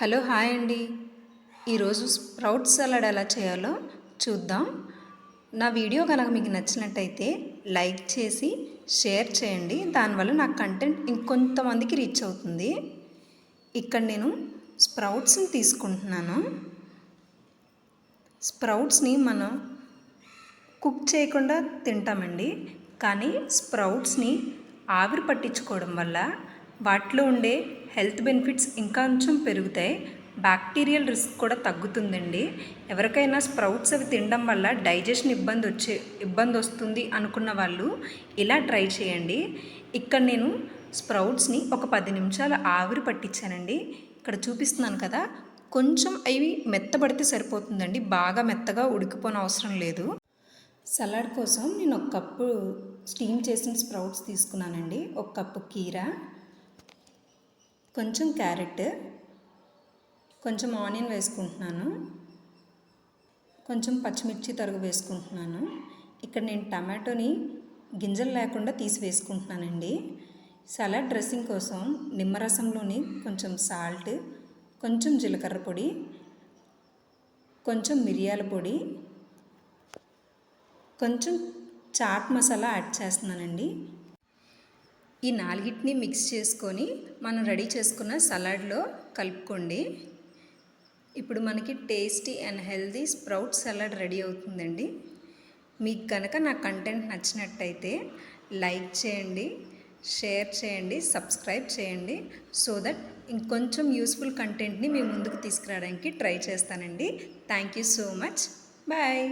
Hello hi అండి. ఈరోజు sprout salad ఎలా చేయాలో చూద్దాం. నా వీడియో కనుక మీకు నచ్చినట్టయితే లైక్ చేసి షేర్ చేయండి. దానివల్ల నా కంటెంట్ ఇంకొంతమందికి రీచ్ అవుతుంది. ఇక్కడ నేను స్ప్రౌట్స్ని తీసుకుంటున్నాను. స్ప్రౌట్స్ని మనం కుక్ చేయకుండా తింటామండి, కానీ స్ప్రౌట్స్ని ఆవిరి పట్టించుకోవడం వల్ల వాటిలో ఉండే హెల్త్ బెనిఫిట్స్ ఇంకొంచెం పెరుగుతాయి. బ్యాక్టీరియల్ రిస్క్ కూడా తగ్గుతుందండి. ఎవరికైనా స్ప్రౌట్స్ అవి తినడం వల్ల డైజెషన్ ఇబ్బంది వస్తుంది అనుకున్న వాళ్ళు ఇలా ట్రై చేయండి. ఇక్కడ నేను స్ప్రౌట్స్ని ఒక 10 నిమిషాలు ఆవిరి పట్టించానండి. ఇక్కడ చూపిస్తున్నాను కదా, కొంచెం అవి మెత్తబడితే సరిపోతుందండి. బాగా మెత్తగా ఉడికిపోని అవసరం లేదు. సలాడ్ కోసం నేను ఒక కప్పు స్టీమ్ చేసిన స్ప్రౌట్స్ తీసుకున్నానండి. ఒక కప్పు కీరా, కొంచెం క్యారెట్, కొంచెం ఆనియన్ వేసుకుంటున్నాను, కొంచెం పచ్చిమిర్చి తరుగు వేసుకుంటున్నాను. ఇక్కడ నేను టమాటోని గింజలు లేకుండా తీసి వేసుకుంటున్నానండి. సలాడ్ డ్రెస్సింగ్ కోసం నిమ్మరసంలోని కొంచెం సాల్ట్, కొంచెం జీలకర్ర పొడి, కొంచెం మిరియాల పొడి, కొంచెం చాట్ మసాలా యాడ్ చేస్తున్నానండి. ఈ నాలుగిటిని మిక్స్ చేసుకొని మనం రెడీ చేసుకున్న సలాడ్లో కలుపుకోండి. ఇప్పుడు మనకి tasty and healthy sprout salad ready అవుతుందండి. మీకు కనుక నా కంటెంట్ నచ్చినట్టయితే లైక్ చేయండి, షేర్ చేయండి, సబ్స్క్రైబ్ చేయండి. సో దట్ ఇంకొంచెం యూస్ఫుల్ కంటెంట్ని మీ ముందుకు తీసుకురావడానికి ట్రై చేస్తానండి. Thank you so much. Bye.